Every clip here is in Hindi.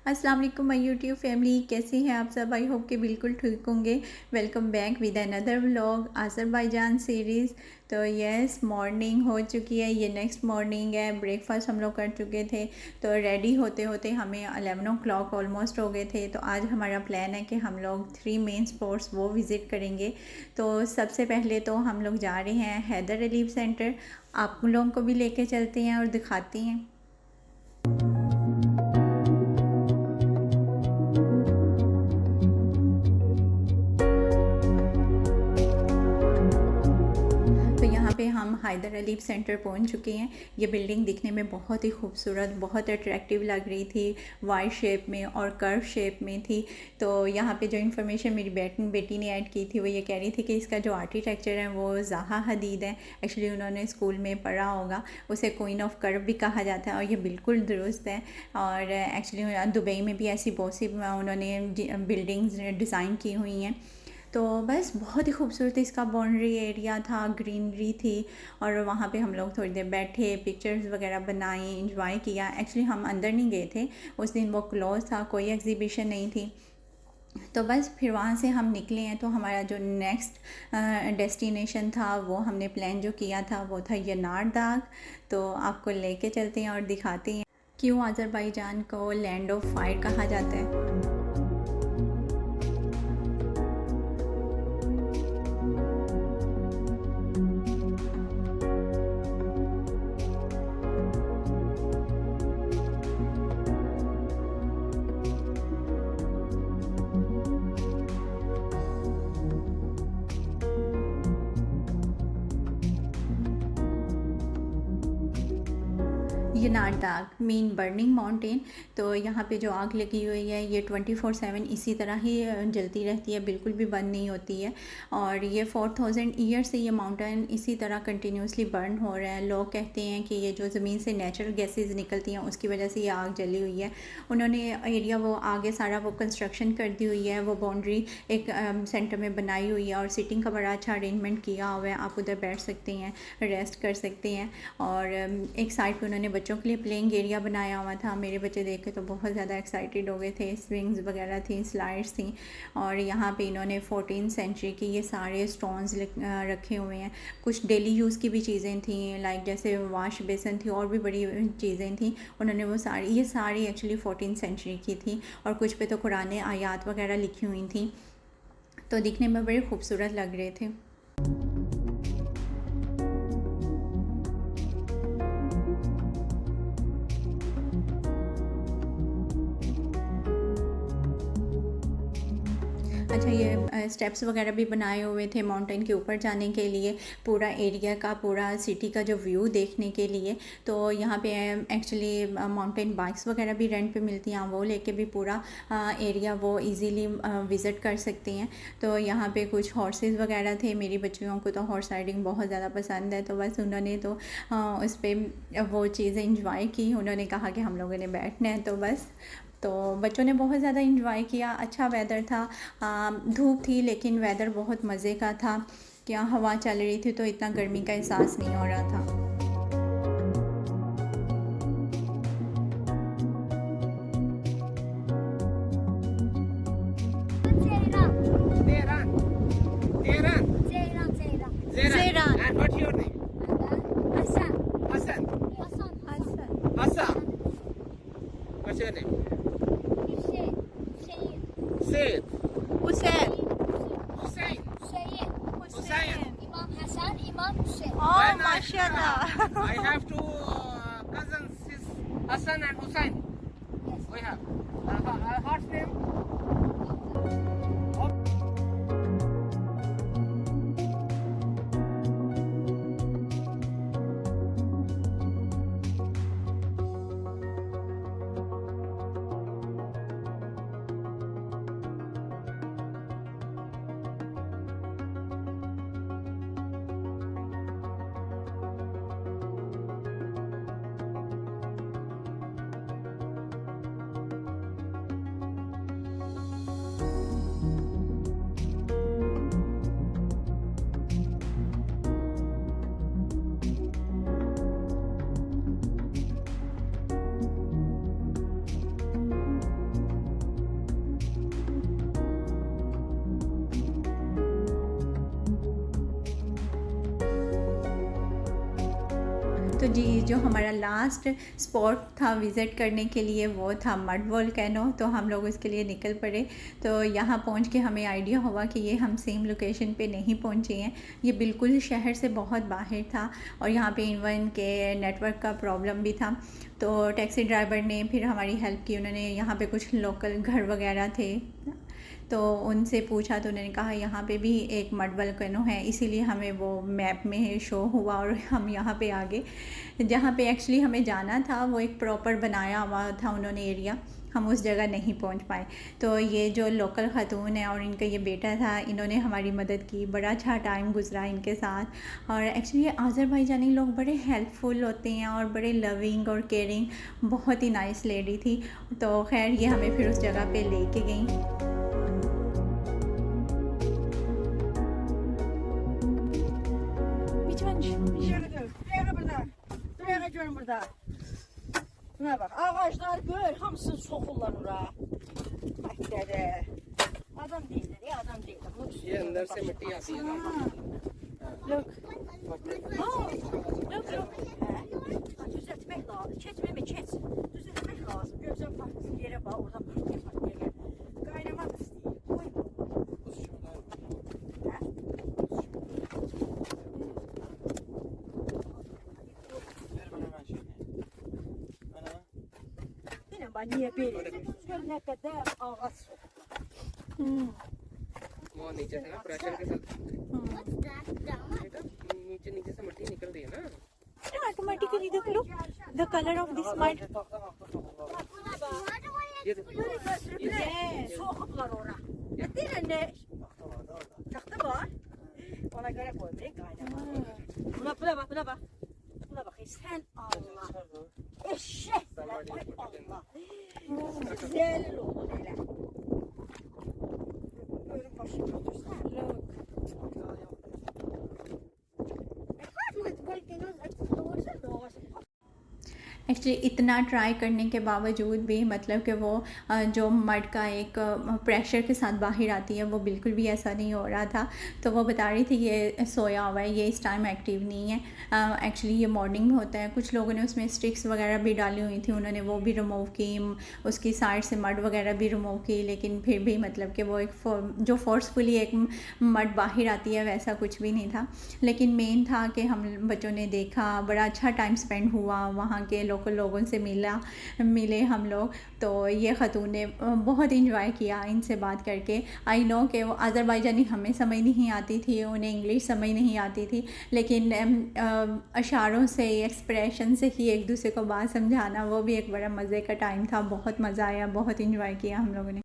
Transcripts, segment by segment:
अस्सलाम वालेकुम माय यूट्यूब फैमिली, कैसे हैं आप सब। आई होप कि बिल्कुल ठीक होंगे। Welcome back with another vlog Azerbaijan series. तो यस, मॉर्निंग हो चुकी है, ये नेक्स्ट मॉर्निंग है। ब्रेकफास्ट हम लोग कर चुके थे, तो रेडी होते होते हमें 11 ओ क्लॉक ऑलमोस्ट हो गए थे। तो आज हमारा प्लान है कि हम लोग 3 मेन स्पॉट्स वो विज़िट करेंगे। तो सबसे पहले तो हम लोग जा रहे हैं हैदर अलीफ सेंटर। आप लोगों को भी लेके चलते हैं और दिखाती हैं। तो यहाँ पे हम हैदर अलीफ सेंटर पहुँच चुके हैं। ये बिल्डिंग दिखने में बहुत ही खूबसूरत, बहुत अट्रैक्टिव लग रही थी। वाई शेप में और कर्व शेप में थी। तो यहाँ पे जो इन्फॉर्मेशन मेरी बेटी ने ऐड की थी वो ये कह रही थी कि इसका जो आर्किटेक्चर है वो ज़ाहा हदीद है। एक्चुअली उन्होंने स्कूल में पढ़ा होगा, उसे क्वीन ऑफ कर्व भी कहा जाता है और ये बिल्कुल दुरुस्त है। और एक्चुअली दुबई में भी ऐसी बहुत सी उन्होंने बिल्डिंग्स डिज़ाइन की हुई हैं। तो बस बहुत ही खूबसूरत इसका बाउंड्री एरिया था, ग्रीनरी थी। और वहाँ पे हम लोग थोड़ी देर बैठे, पिक्चर्स वगैरह बनाई, इंजॉय किया। एक्चुअली हम अंदर नहीं गए थे, उस दिन वो क्लोज था, कोई एग्जीबिशन नहीं थी। तो बस फिर वहाँ से हम निकले हैं। तो हमारा जो नेक्स्ट डेस्टिनेशन था वो हमने प्लान जो किया था वो था यनार दाग। तो आपको लेके चलते हैं और दिखाते हैं क्यों अज़रबैजान को लैंड ऑफ फायर कहा जाता है। यनार दाग मीन बर्निंग माउंटेन। तो यहाँ पे जो आग लगी हुई है ये 24/7 इसी तरह ही जलती रहती है, बिल्कुल भी बंद नहीं होती है। और ये 4000 ईयर से ये माउंटेन इसी तरह कंटिन्यूसली बर्न हो रहा है। लोग कहते हैं कि ये जो ज़मीन से नेचुरल गैसेस निकलती हैं उसकी वजह से ये आग जली हुई है। उन्होंने एरिया वो आगे सारा वो कंस्ट्रक्शन कर दी हुई है, वो बाउंड्री एक सेंटर में बनाई हुई है और सिटिंग का बड़ा अच्छा अरेंजमेंट किया हुआ है। आप उधर बैठ सकते हैं, रेस्ट कर सकते हैं। और एक साइड पे उन्होंने बच्चों के लिए प्लेइंग एरिया बनाया हुआ था। मेरे बच्चे देख के तो बहुत ज़्यादा एक्साइटेड हो गए थे। स्विंग्स वगैरह थी, स्लाइड्स थी। और यहाँ पे इन्होंने 14th सेंचुरी की ये सारे स्टोन्स रखे हुए हैं। कुछ डेली यूज़ की भी चीज़ें थी, लाइक जैसे वाश बेसन थी और भी बड़ी चीज़ें थी। उन्होंने वो ये सारी एक्चुअली 14th सेंचुरी की थी। और कुछ पे तो कुरान आयात वगैरह लिखी हुई थी। तो दिखने में बड़े खूबसूरत लग रहे थे। अच्छा, ये स्टेप्स वगैरह भी बनाए हुए थे माउंटेन के ऊपर जाने के लिए, पूरा एरिया का, पूरा सिटी का जो व्यू देखने के लिए। तो यहाँ पे एक्चुअली माउंटेन बाइक्स वगैरह भी रेंट पे मिलती हैं, वो लेके भी पूरा एरिया वो इजीली विज़िट कर सकते हैं। तो यहाँ पे कुछ हॉर्सेस वगैरह थे। मेरी बच्चियों को तो हॉर्स राइडिंग बहुत ज़्यादा पसंद है, तो बस उन्होंने तो उस पर वो चीज़ें इंजॉय की। उन्होंने कहा कि हम लोगों ने बैठना है, तो बस तो बच्चों ने बहुत ज़्यादा इंजॉय किया। अच्छा वेदर था, धूप थी लेकिन वेदर बहुत मज़े का था। क्या हवा चल रही थी तो इतना गर्मी का एहसास नहीं हो रहा था। Tehran. Tehran. ज़ेरान। And what's your name? Hassan. Hassan. Hasan. Hassan. What's your name? Said. Hussain. Hussein. Hussain. Imam Hassan, Imam Hussein. Oh Very nice. माशाल्लाह। I have two cousins, Hassan and Hussein. We have. What's name? तो जी, जो हमारा लास्ट स्पॉट था विज़िट करने के लिए वो था मड वोल्केनो। तो हम लोग उसके लिए निकल पड़े। तो यहाँ पहुँच के हमें आइडिया हुआ कि ये हम सेम लोकेशन पे नहीं पहुँचे हैं, ये बिल्कुल शहर से बहुत बाहर था और यहाँ पे इवन के नेटवर्क का प्रॉब्लम भी था। तो टैक्सी ड्राइवर ने फिर हमारी हेल्प की, उन्होंने यहाँ पे कुछ लोकल घर वगैरह थे तो उनसे पूछा तो उन्होंने कहा यहाँ पे भी एक मड वोल्केनो है, इसीलिए हमें वो मैप में शो हुआ और हम यहाँ पे आ गए। जहाँ पे एक्चुअली हमें जाना था वो एक प्रॉपर बनाया हुआ था उन्होंने एरिया, हम उस जगह नहीं पहुँच पाए। तो ये जो लोकल ख़ातून है और इनका ये बेटा था, इन्होंने हमारी मदद की, बड़ा अच्छा टाइम गुजरा इनके साथ। और एक्चुअली आज़रबाईजानी लोग बड़े हेल्पफुल होते हैं और बड़े लविंग और केयरिंग, बहुत ही नाइस लेडी थी। तो खैर ये हमें फिर उस जगह पे लेके गई। Görün burada. Buna bak, ağaçlar gör, hamısını sokullar ora. Bak dede. Adam değildir ya, adam değildir. ये अंदर से मिट्टी आती है ना। Look. Look. Düzeltmek lazım. Keçme mi keç? Düzeltmek lazım. Gözden farklı yere bak, oradan farklı yere. Kaynamak istiyor. Koy. Niye böyle? Şöyle ne kadar ağaç sokma. वो नीचे से ना प्रेशर के साथ बेटा नीचे नीचे से मिट्टी निकल रही है ना। Automatically look the color of this mud. ये देखो Ne? Sokaklar ora. Değil ne? Taktı var. Ona göre koymayın kaynağı. Buna bak, buna bak. Buna bak. Sen Allah. Eşekler. Ay Allah. Güzel oldu hele. Görün başını götürsen. Actually इतना ट्राई करने के बावजूद भी मतलब कि वो जो मड का एक प्रेशर के साथ बाहर आती है वो बिल्कुल भी ऐसा नहीं हो रहा था। तो वो बता रही थी ये सोया हुआ है, ये इस टाइम एक्टिव नहीं है। एक्चुअली ये मॉर्निंग में होता है। कुछ लोगों ने उसमें स्टिक्स वगैरह भी डाली हुई थी, उन्होंने वो भी रिमूव की, उसकी साइड से मड वगैरह भी रिमूव की, लेकिन फिर भी मतलब कि वो एक जो फोर्सफुली एक मड बाहर आती है वैसा कुछ भी नहीं था। लेकिन मेन था कि हम बच्चों ने देखा, बड़ा अच्छा टाइम स्पेंड हुआ, वहाँ के लोकल लोगों से मिले हम लोग। तो ये ख़तून ने बहुत इंजॉय किया इनसे बात करके। आई नो कि वो आज़रबाईजानी हमें समझ नहीं आती थी, उन्हें इंग्लिश समझ नहीं आती थी, लेकिन इशारों से, एक्सप्रेशन से ही एक दूसरे को बात समझाना, वो भी एक बड़ा मज़े का टाइम था। बहुत मज़ा आया, बहुत इंजॉय किया हम लोगों ने।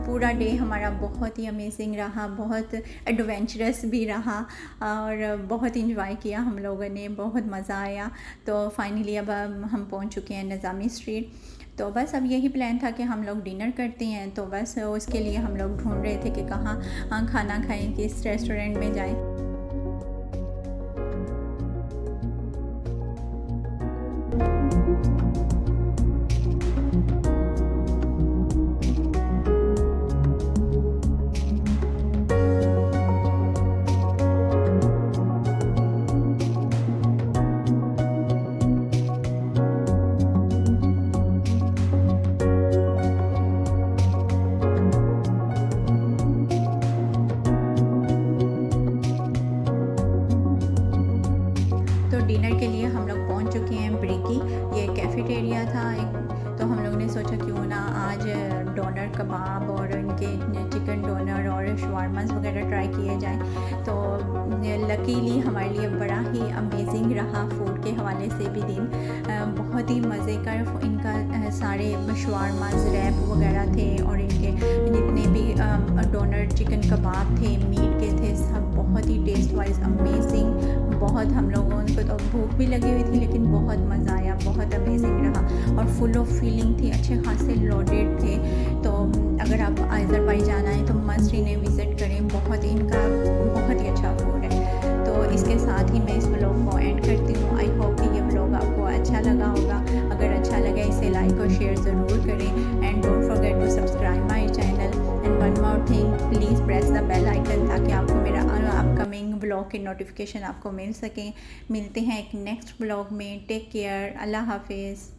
पूरा डे हमारा बहुत ही अमेजिंग रहा, बहुत एडवेंचरस भी रहा और बहुत इंजॉय किया हम लोगों ने, बहुत मज़ा आया। तो फाइनली अब हम पहुंच चुके हैं निज़ामी स्ट्रीट। तो बस अब यही प्लान था कि हम लोग डिनर करते हैं। तो बस उसके लिए हम लोग ढूंढ रहे थे कि कहाँ खाना खाएं, किस रेस्टोरेंट में जाएं। डिनर के लिए हम लोग पहुंच चुके हैं ब्रेकी, ये कैफेटेरिया था एक। तो हम लोग ने सोचा क्यों ना आज डोनर कबाब और इनके चिकन डोनर और शवारमास वगैरह ट्राई किए जाएं। तो लकीली हमारे लिए बड़ा ही अमेजिंग रहा फूड के हवाले हवाले से भी दिन बहुत ही मज़े का इनका सारे शवारमाज रैप वगैरह थे और इनके जितने भी डोनर चिकन कबाब थे मीट के थे सब बहुत ही टेस्ट वाइज अमेजिंग। बहुत हम लोगों को तो भूख भी लगी हुई थी लेकिन बहुत मज़ा आया, बहुत अमेजिंग रहा और फुल ऑफ फीलिंग थी, अच्छे खासे लोडेड थे। तो अगर आप अज़रबैजान आए तो मस्ट इन्हें विज़िट करें, बहुत इनका बहुत ही अच्छा फूड है। तो इसके साथ ही मैं इस व्लॉग को एंड करती हूँ। आई होप कि ये व्लॉग आपको अच्छा लगा होगा। अगर अच्छा लगा इसे लाइक और शेयर ज़रूर करें and don't forget to subscribe my channel and one more thing please press the bell icon ताकि आपको मेरा अपकमिंग व्लॉग के नोटिफिकेशन आपको मिल सकें। मिलते हैं एक नेक्स्ट व्लॉग में। टेक केयर, अल्लाह हाफिज़।